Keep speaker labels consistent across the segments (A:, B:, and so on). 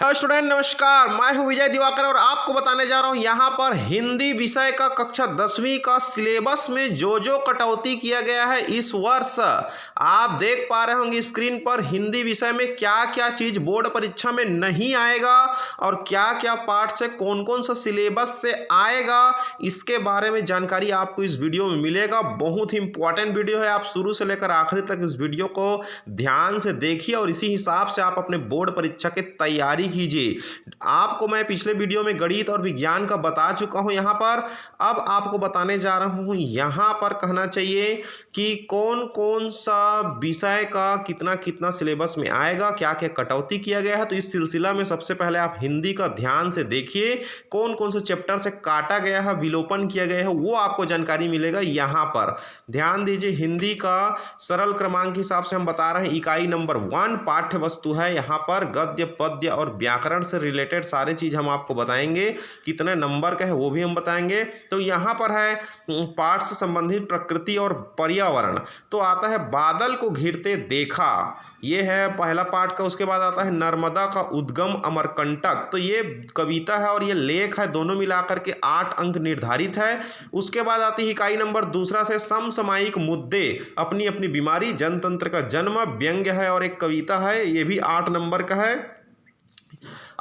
A: Student नमस्कार, मैं हूं विजय दिवाकर और आपको बताने जा रहा हूं यहां पर हिंदी विषय का कक्षा 10वीं का सिलेबस में जो कटौती किया गया है इस वर्ष। आप देख पा रहे होंगे स्क्रीन पर हिंदी विषय में क्या क्या चीज बोर्ड परीक्षा में नहीं आएगा और क्या क्या पार्ट से कौन कौन सा सिलेबस से आएगा, इसके बारे में जानकारी आपको इस वीडियो में मिलेगा। बहुत ही इंपॉर्टेंट वीडियो है, आप शुरू से लेकर आखिरी तक इस वीडियो को ध्यान से देखिए और इसी हिसाब से आप अपने बोर्ड परीक्षा की तैयारी कीजिए। आपको मैं पिछले वीडियो में गणित और विज्ञान का बता चुका हूं, यहां पर अब आपको बताने जा रहा हूं। यहां पर कहना चाहिए कि कौन कौन सा विषय का कितना कितना सिलेबस में आएगा, क्या क्या कटौती किया गया है। तो इस सिलसिला में सबसे पहले आप हिंदी का ध्यान से देखिए, कौन कौन से चैप्टर से काटा गया है, विलोपन किया गया है, वो आपको जानकारी मिलेगा। यहां पर ध्यान दीजिए, हिंदी का सरल क्रमांक के हिसाब से हम बता रहे हैं। इकाई नंबर 1 पाठ्य वस्तु है, यहां पर गद्य पद्य और व्याकरण से रिलेटेड सारी चीज हम आपको बताएंगे। कितने नंबर का है वो भी हम बताएंगे। तो यहां पर है पाठ से संबंधित प्रकृति और पर्यावरण। तो आता है बादल को घिरते देखा, ये है पहला पाठ का। उसके बाद आता है नर्मदा का उद्गम अमरकंटक, तो ये कविता है और ये लेख है, दोनों मिलाकर के 8 अंक निर्धारित है। उसके बाद आती है इकाई नंबर 2 से समसामयिक मुद्दे, अपनी अपनी बीमारी, जनतंत्र का जन्म, व्यंग्य है और एक कविता है, ये भी 8 नंबर का है।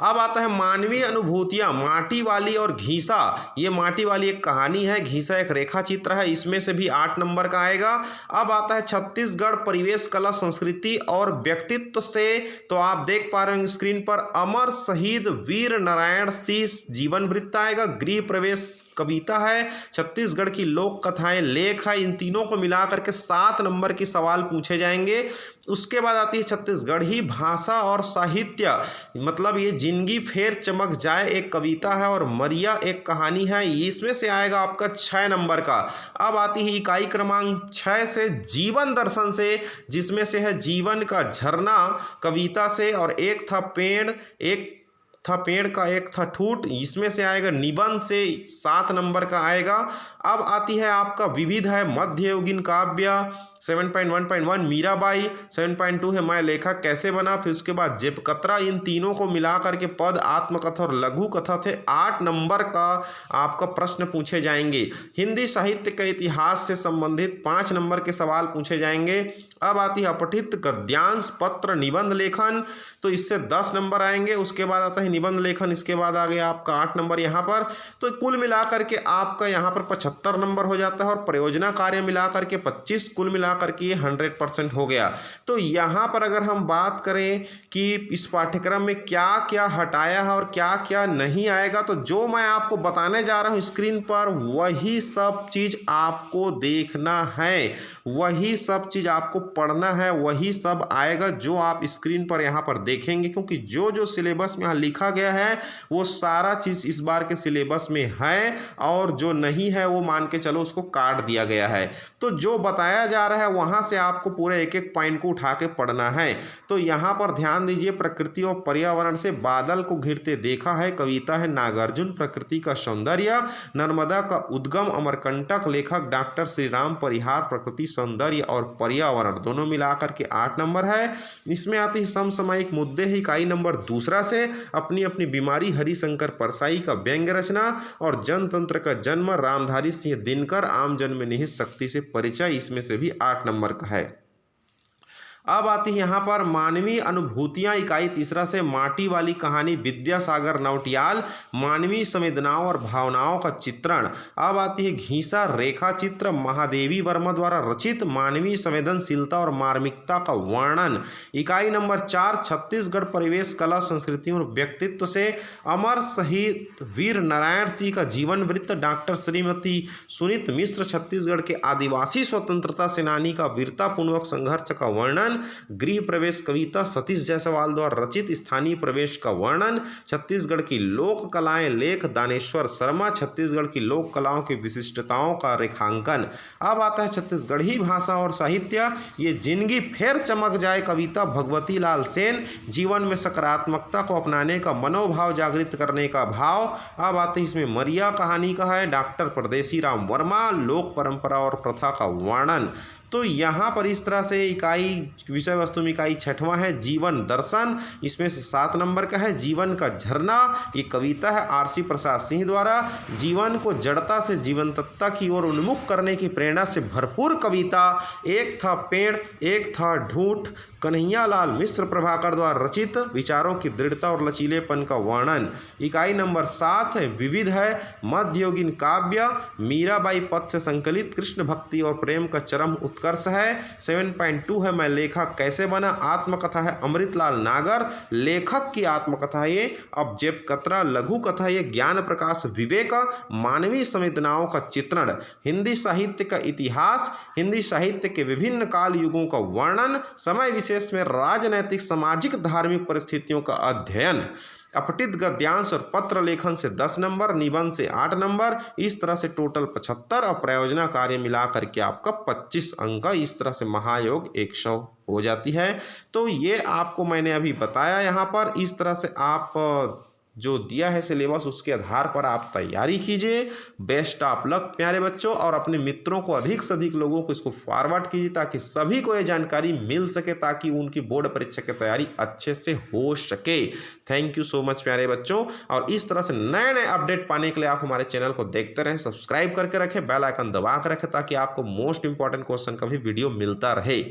A: अब आता है मानवीय अनुभूतियां, माटी वाली और घीसा, ये माटी वाली एक कहानी है, घीसा एक रेखा चित्र है, इसमें से भी 8 नंबर का आएगा। अब आता है छत्तीसगढ़ परिवेश, कला, संस्कृति और व्यक्तित्व से। तो आप देख पा रहे हैं स्क्रीन पर अमर शहीद वीर नारायण सिंह जीवन वृत्त आएगा, गृह प्रवेश कविता है, छत्तीसगढ़ की लोक कथाएं लेख है। इन तीनों को मिलाकर के 7 नंबर के सवाल पूछे जाएंगे। उसके बाद आती है छत्तीसगढ़ी भाषा और साहित्य, मतलब ये जिंदगी फेर चमक जाए एक कविता है और मरिया एक कहानी है, इसमें से आएगा आपका 6 नंबर का। अब आती है इकाई क्रमांक 6 से जीवन दर्शन से, जिसमें से है जीवन का झरना कविता से, और एक था पेड़, एक था पेड़ का, एक था ठूठ, इसमें से आएगा निबंध से 7 नंबर का आएगा। अब आती है आपका विविध है मध्ययुगीन काव्य 7.1.1 मीराबाई, 7.2 है मैं लेखक कैसे बना, फिर उसके बाद जेबकतरा। इन तीनों को मिलाकर के पद, आत्मकथा और लघु कथा थे। 8 नंबर का आपका प्रश्न पूछे जाएंगे। हिंदी साहित्य के इतिहास से संबंधित 5 नंबर के सवाल पूछे जाएंगे। अब आती है अपठित गद्यांश पत्र निबंध लेखन, तो इससे 10 नंबर आएंगे। उसके बाद आता है निबंध लेखन, इसके बाद आ गया आपका 8 नंबर यहाँ पर। तो कुल मिलाकर के आपका यहाँ पर 75 नंबर हो जाता है और प्रयोजना कार्य मिलाकर के 25, कुल मिलाकर के 100% हो गया। तो यहाँ पर अगर हम बात करें कि इस पाठ्यक्रम में क्या क्या हटाया है और क्या क्या नहीं आएगा, तो जो मैं आपको बताने जा रहा हूँ स्क्रीन पर वही सब चीज आपको देखना है, वही सब चीज आपको पढ़ना है, वही सब आएगा जो आप स्क्रीन पर यहाँ पर देखेंगे। क्योंकि जो जो सिलेबस में यहाँ लिखा गया है वो सारा चीज इस बार के सिलेबस में है, और जो नहीं है वो मान के चलो उसको काट दिया गया है। तो जो बताया जा रहा है वहां से आपको पूरे एक एक पॉइंट को उठा के पढ़ना है। तो यहां पर ध्यान दीजिए, प्रकृति और पर्यावरण से बादल को घिरते देखा है, कविता है नागार्जुन प्रकृति का सौंदर्य, नर्मदा का उद्गम अमरकंटक, लेखक डॉक्टर श्री राम परिहार, प्रकृति सौंदर्य और पर्यावरण, दोनों मिलाकर के 8 नंबर है। इसमें आती है समसामयिक मुद्दे ही इकाई नंबर 2 से, अपनी अपनी बीमारी हरिशंकर परसाई का व्यंग्य रचना, और जनतंत्र का जन्म रामधारी सिंह दिनकर, आम जन में निहित शक्ति से परिचय, इसमें से भी 8 नंबर का है। अब आती है यहाँ पर मानवीय अनुभूतियां इकाई 3 से, माटी वाली कहानी विद्यासागर नौटियाल, मानवीय संवेदनाओं और भावनाओं का चित्रण। अब आती है घीसा रेखा चित्र, महादेवी वर्मा द्वारा रचित, मानवीय संवेदनशीलता और मार्मिकता का वर्णन। इकाई नंबर 4 छत्तीसगढ़ परिवेश, कला, संस्कृति और व्यक्तित्व से, अमर शहीद वीर नारायण सिंह का जीवन वृत्त, डॉक्टर श्रीमती सुनीत मिश्र छत्तीसगढ़ के आदिवासी स्वतंत्रता सेनानी का वीरतापूर्वक संघर्ष का वर्णन, गृह प्रवेश कविता सतीश जायसवाल द्वारा रचित, स्थानीय प्रवेश का वर्णन, छत्तीसगढ़ की लोक कलाएं लेख दानेश्वर शर्मा, छत्तीसगढ़ की लोक कलाओं की विशिष्टताओं का रेखांकन। अब आता है छत्तीसगढ़ी भाषा और साहित्य, ये जिंदगी फेर चमक जाए कविता भगवती लाल सेन, जीवन में सकारात्मकता को अपनाने का मनोभाव जागृत करने का भाव। अब आते हैं इसमें मरिया कहानी का है, डॉक्टर परदेसी राम वर्मा, लोक परंपरा और प्रथा का वर्णन। तो यहाँ पर इस तरह से इकाई विषय वस्तु में इकाई 6वां है जीवन दर्शन, इसमें से 7 नंबर का है जीवन का झरना। ये कविता है आरसी प्रसाद सिंह द्वारा। जीवन को जड़ता से जीवंतता की ओर उन्मुख करने की प्रेरणा से भरपूर कविता एक था पेड़ एक था ढूंढ, कन्हैयालाल मिश्र प्रभाकर द्वारा रचित, विचारों की दृढ़ता और लचीलेपन का वर्णन। इकाई नंबर 7 है विविध है मध्ययुगीन काव्य, मीराबाई पद से संकलित कृष्ण भक्ति और प्रेम का चरम उत्कर्ष है। 7.2 है मैं लेखक कैसे बना, आत्मकथा है अमृतलाल नागर, लेखक की आत्मकथा है ये। अब जेब कतरा लघु कथा ये ज्ञान प्रकाश विवेक, मानवीय संवेदनाओं का चित्रण, हिंदी साहित्य का इतिहास, हिंदी साहित्य के विभिन्न काल युगों का वर्णन, समय विशेष में राजनैतिक सामाजिक धार्मिक परिस्थितियों का अध्ययन। अपठित गद्यांश और पत्र लेखन से 10 नंबर, निबंध से 8 नंबर, इस तरह से टोटल 75 और प्रयोजना कार्य मिला करके आपका 25 अंक, इस तरह से महायोग 100 हो जाती है। तो ये आपको मैंने अभी बताया यहाँ पर, इस तरह से आप जो दिया है सिलेबस उसके आधार पर आप तैयारी कीजिए। बेस्ट ऑफ लक प्यारे बच्चों, और अपने मित्रों को अधिक से अधिक लोगों को इसको फॉरवर्ड कीजिए ताकि सभी को ये जानकारी मिल सके, ताकि उनकी बोर्ड परीक्षा की तैयारी अच्छे से हो सके। थैंक यू सो मच प्यारे बच्चों, और इस तरह से नए नए अपडेट पाने के लिए आप हमारे चैनल को देखते रहें, सब्सक्राइब करके रखें, बेल आइकन दबा कर रखें ताकि आपको मोस्ट इंपॉर्टेंट क्वेश्चन का भी वीडियो मिलता रहे।